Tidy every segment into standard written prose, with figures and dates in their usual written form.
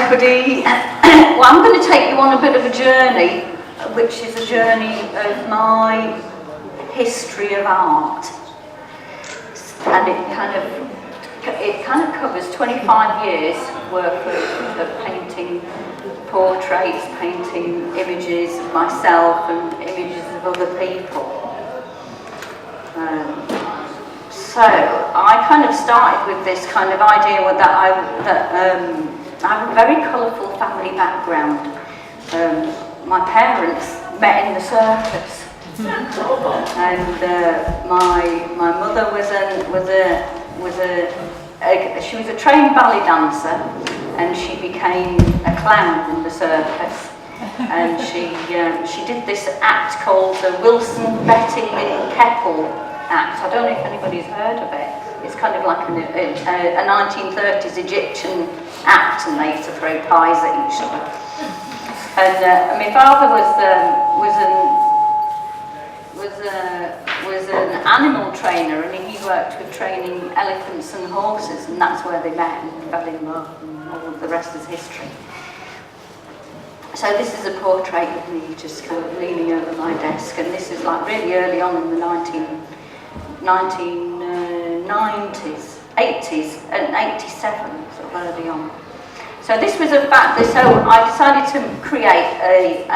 everybody. Well, I'm going to take you on a bit of a journey, which is a journey of my history of art. And it kind of covers 25 years worth of painting portraits, painting images of myself and images of other people. So I kind of started with this kind of idea that I have a very colourful family background. My parents met in the circus, and my mother she was a trained ballet dancer, and she became a clown in the circus. And she did this act called the Wilson, Betty and Keppel act. I don't know if anybody's heard of it. It's kind of like a 1930s Egyptian act, and they used to throw pies at each other. And my father was an animal trainer, and he worked with training elephants and horses, and that's where they met and fell in love, and all of the rest is history. So this is a portrait of me just kind of leaning over my desk, and this is like really early on in the 1990s, 80s, and 87, sort of early on. So this was so I decided to create a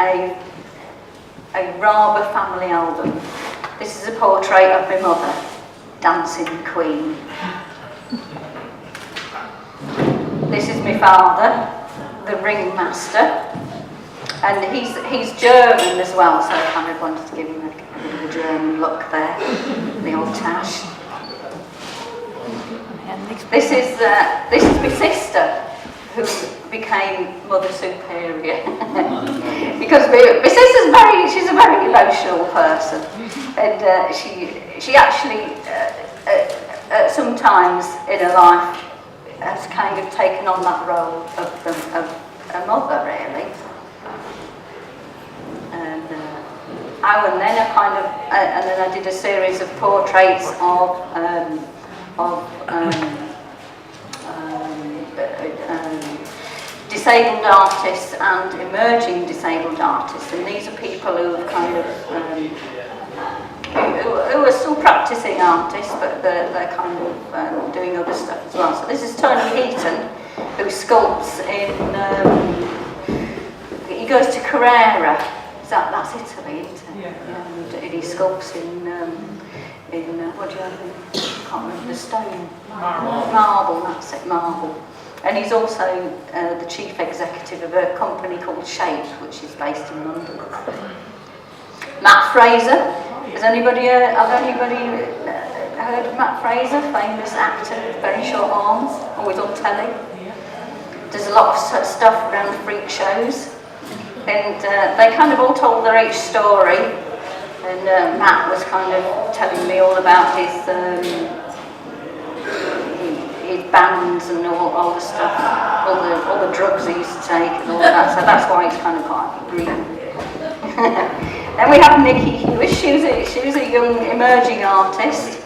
Raabe family album. This is a portrait of my mother, dancing queen. This is my father, the ringmaster. And he's German as well, so I kind of wanted to give him a bit of a German look there, the old tash. This is my sister, who became Mother Superior. Because my sister's she's a very emotional person, and she actually sometimes in her life has kind of taken on that role of a mother, really. And then I did a series of portraits of disabled artists and emerging disabled artists, and these are people who have kind of who are still practicing artists, but they're kind of doing other stuff as well. So this is Tanya who sculpts in. He goes to Carrara. That's Italy, isn't it? Yeah. And he sculpts in what do you have? I can't remember the stone. Marble. That's it, marble. And he's also the chief executive of a company called Shape, which is based in London. Matt Fraser. Have anybody heard of Matt Fraser? Famous actor with very short arms, always on telly. There's a lot of stuff around freak shows. And they kind of all told their each story, and Matt was kind of telling me all about his bands and all the stuff, all the drugs he used to take and all that. So that's why he's kind of quite green. Then we have Nikki Hewis. She was a young emerging artist.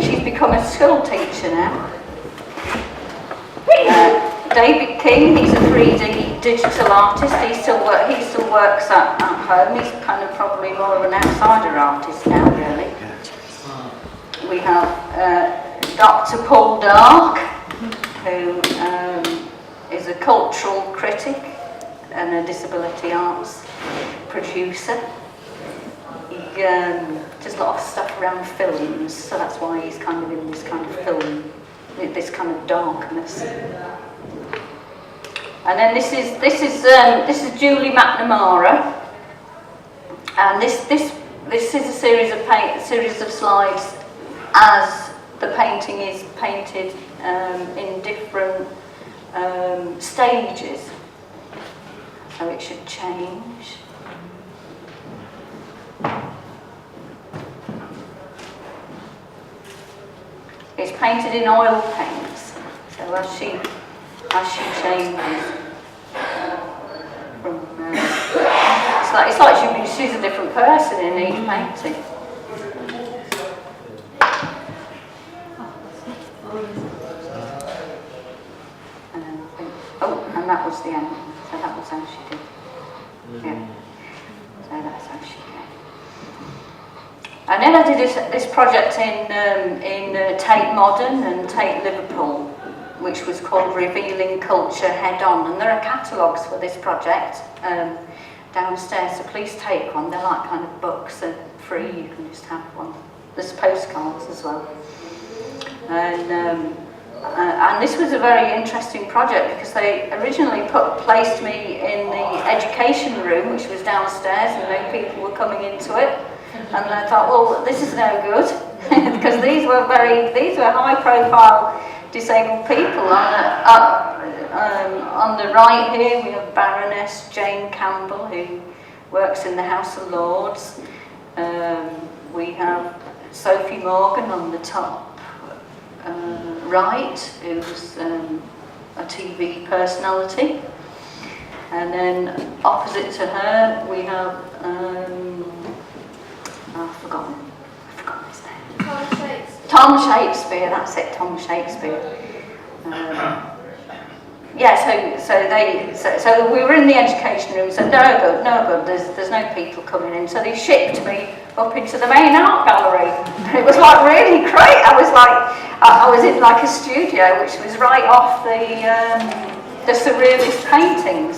She's become a school teacher now. David King, he's a 3D digital artist. He still works at home. He's kind of probably more of an outsider artist now, really. We have Dr. Paul Dark, who is a cultural critic and a disability arts producer. He does a lot of stuff around films, so that's why he's kind of in this kind of film, this kind of darkness. And then this is Julie McNamara, and this is a series of slides as the painting is painted in different stages, so it should change. It's painted in oil paints, so as she changes from it's like she's a different person in each painting. And that was the end. So that was how she did. Yeah. So that's how she did. And then I did this project in Tate Modern and Tate Liverpool, which was called Revealing Culture Head On. And there are catalogues for this project downstairs, so please take one. They're like kind of books, they're free, you can just have one. There's postcards as well. And this was a very interesting project because they originally placed me in the education room, which was downstairs, and no people were coming into it. And I thought, well, this is no good, because these were high-profile disabled people. On the right here, we have Baroness Jane Campbell, who works in the House of Lords. We have Sophie Morgan on the top right, who's a TV personality. And then opposite to her, we have I've forgotten his name. Tom Shakespeare, that's it, Tom Shakespeare. So we were in the education room, so no good, there's no people coming in. So they shipped me up into the main art gallery. It was like really great. I was in like a studio which was right off the surrealist paintings.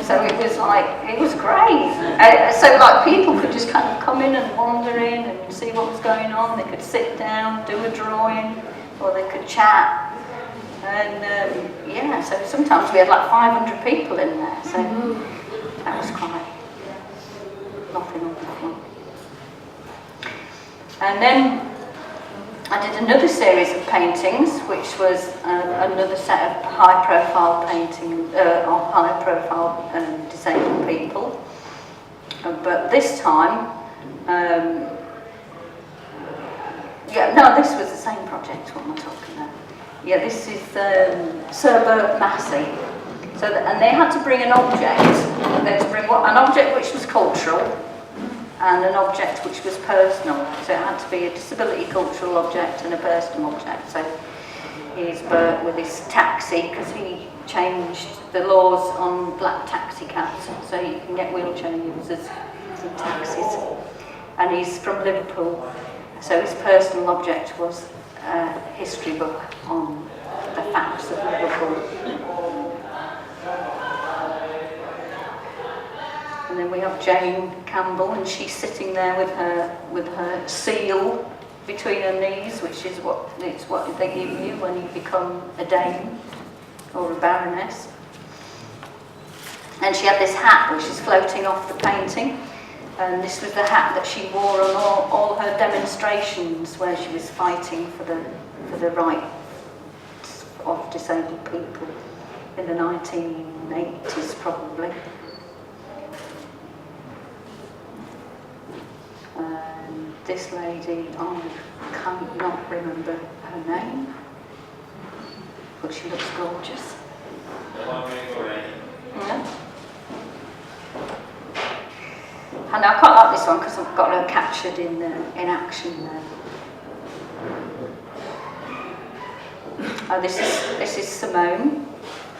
So it was great. So like people could just kind of come in and wander in and see what was going on. They could sit down, do a drawing, or they could chat. And so sometimes we had like 500 people in there. So that was quite nothing on that one. And then I did another series of paintings, which was another set of high-profile paintings of high-profile disabled people. But this time, this was the same project. What am I talking about? Yeah, this is Sir Bert Massey. And they had to bring an object. They had to bring an object which was cultural, and an object which was personal. So it had to be a disability cultural object and a personal object. So here's Bert with his taxi, because he changed the laws on black taxi cabs, so you can get wheelchair users in taxis. And he's from Liverpool, so his personal object was a history book on the facts of Liverpool. And then we have Jane Campbell, and she's sitting there with her seal between her knees, which is what they give you when you become a dame or a baroness. And she had this hat which is floating off the painting, and this was the hat that she wore on all her demonstrations where she was fighting for the rights of disabled people in the 1980s probably. This lady, I cannot remember her name, but she looks gorgeous. Yeah. And I quite like this one because I've got her captured in action there. This is Simone,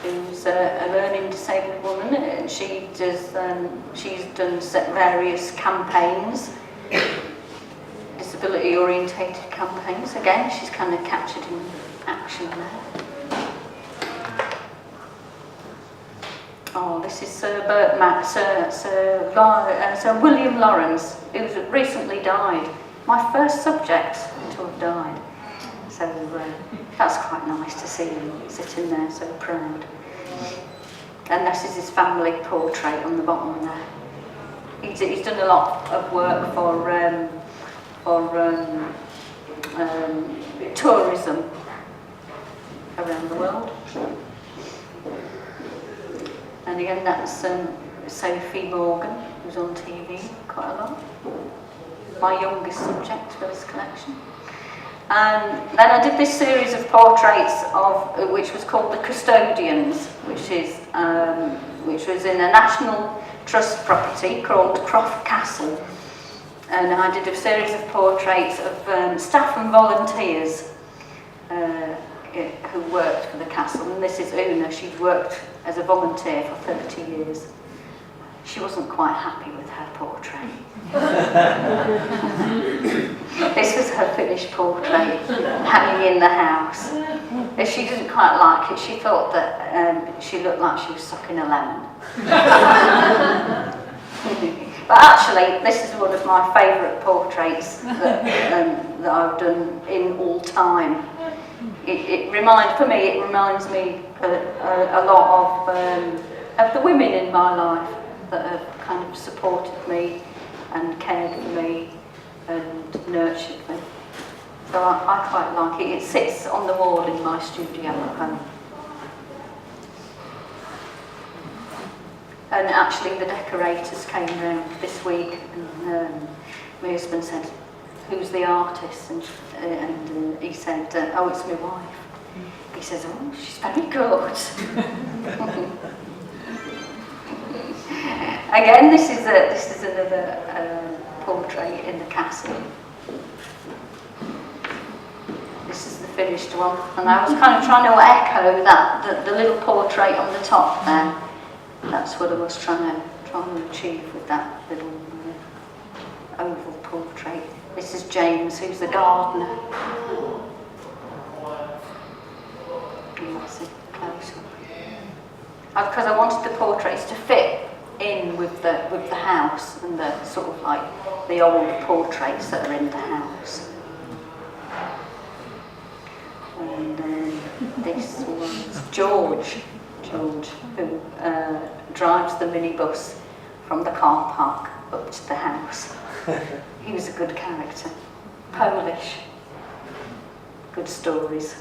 who's a learning disabled woman, and she's done various campaigns. Disability orientated campaigns. Again, she's kind of captured in action there. Oh, this is Sir William Lawrence, who's recently died. My first subject to have died. So that's quite nice to see him sitting there so proud. And this is his family portrait on the bottom there. He's done a lot of work for tourism around the world. And again, that's Sophie Morgan, who's on TV quite a lot. My youngest subject for this collection. And then I did this series of portraits which was called The Custodians, which was in a National Trust property called Croft Castle. And I did a series of portraits of staff and volunteers who worked for the castle, and this is Una. She'd worked as a volunteer for 30 years. She wasn't quite happy with her portrait. This was her finished portrait hanging in the house. If she didn't quite like it, she thought that she looked like she was sucking a lemon. But actually, this is one of my favourite portraits that I've done in all time. It reminds me a lot of the women in my life that have kind of supported me and cared for me and nurtured me. So I quite like it. It sits on the wall in my studio at home. And actually the decorators came round this week, and my husband said, "Who's the artist?" And he said, "Oh, it's my wife." He says, "Oh, she's very good." Again, this is another portrait in the castle. This is the finished one, and I was kind of trying to echo the little portrait on the top there. That's what I was trying to achieve with that little oval portrait. This is James, who's the gardener. That's it, close up. Because I wanted the portraits to fit in with the house and the sort of like the old portraits that are in the house. And this was George, who drives the minibus from the car park up to the house. He was a good character. Polish. Good stories.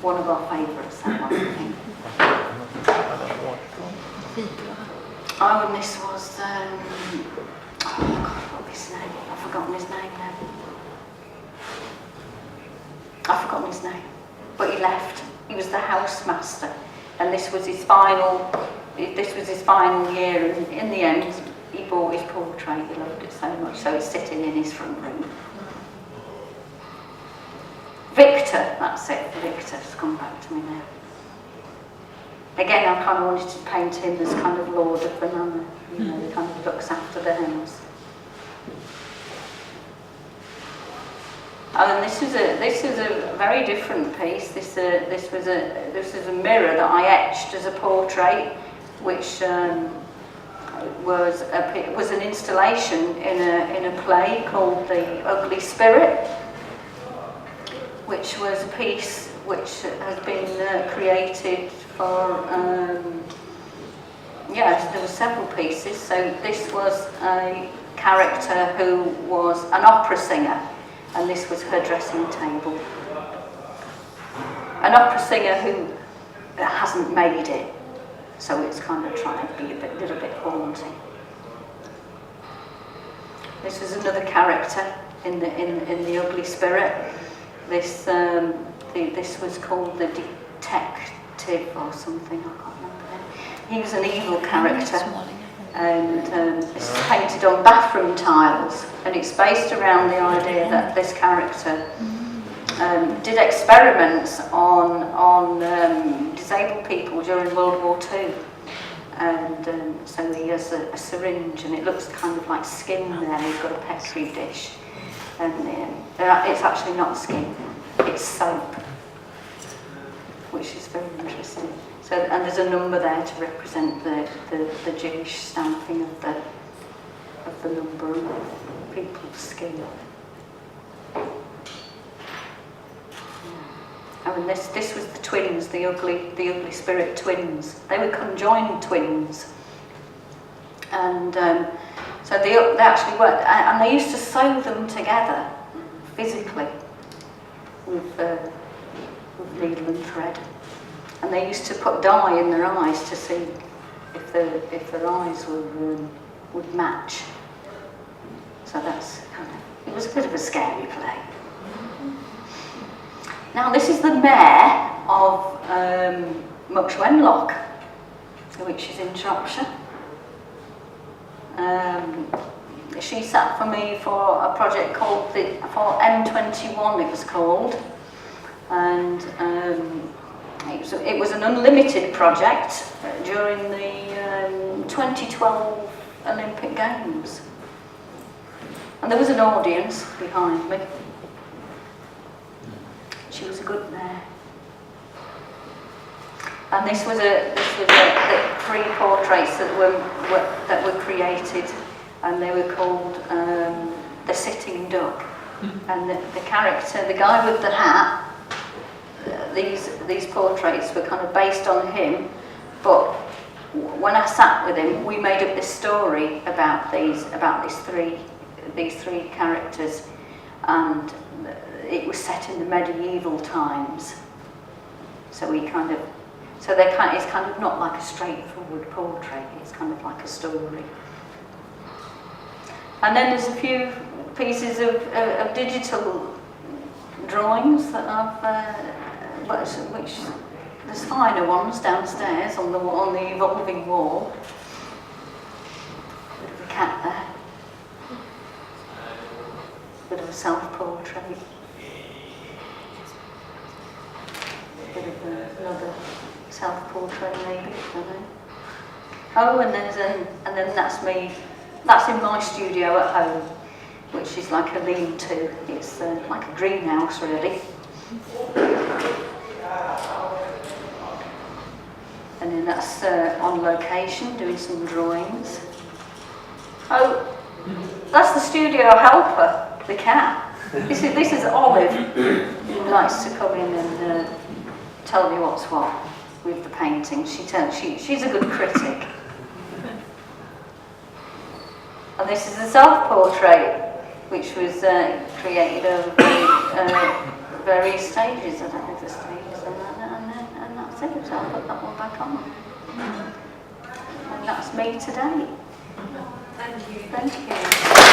One of our favourites, that one, I think. Oh, and this was, oh God, what was his name? I've forgotten his name now. I've forgotten his name. But he left. He was the housemaster. And this was his final year, and in the end he bought his portrait. He loved it so much, so it's sitting in his front room. Victor, that's it, Victor's come back to me now. Again, I kind of wanted to paint him as kind of lord of the manor, you know, he kind of looks after the house. Oh, and this is a very different piece. This is a mirror that I etched as a portrait, which was an installation in a play called The Ugly Spirit, which was a piece which has been created for. There were several pieces. So this was a character who was an opera singer. And this was her dressing table. An opera singer who hasn't made it, so it's kind of trying to be a little bit haunting. This was another character in the Ugly Spirit. This was called the Detective or something. I can't remember. He was an evil character. And this is painted on bathroom tiles, and it's based around the idea that this character did experiments on disabled people during World War II, and so he has a syringe, and it looks kind of like skin there. He's got a petri dish, and it's actually not skin, it's soap, which is very interesting. So, and there's a number there to represent the Jewish stamping of the number of people's skin. Oh, and this was the twins, the ugly spirit twins. They were conjoined twins, and so they actually worked, and they used to sew them together physically with needle and thread. And they used to put dye in their eyes to see if their eyes would match. So it was a bit of a scary play. Now this is the mayor of Much which is in Shropshire. she sat for me for a project called for M21 it was called, and it was an unlimited project during the 2012 Olympic Games, and there was an audience behind me. She was a good mare. And this was the 3 portraits that were created, and they were called The Sitting Duck. And the character, the guy with the hat, these portraits were kind of based on him, but when I sat with him, we made up this story about these 3 characters, and it was set in the medieval times. So it's kind of not like a straightforward portrait, it's kind of like a story. And then there's a few pieces of digital drawings that I've, which there's finer ones downstairs on the evolving wall. Bit of a cat there. Bit of a self-portrait. Bit of another self-portrait maybe, I don't know. Oh, and then that's me. That's in my studio at home, which is like a lean-to. It's like a greenhouse, really. And then that's on location, doing some drawings. Oh, that's the studio helper, the cat. This is Olive, who likes to come in and tell me what's what with the painting. She's a good critic. And this is a self-portrait, which was created over various stages. I don't know the stages, and that's it. So I'll put that one back on. And that's me today. Thank you. Thank you.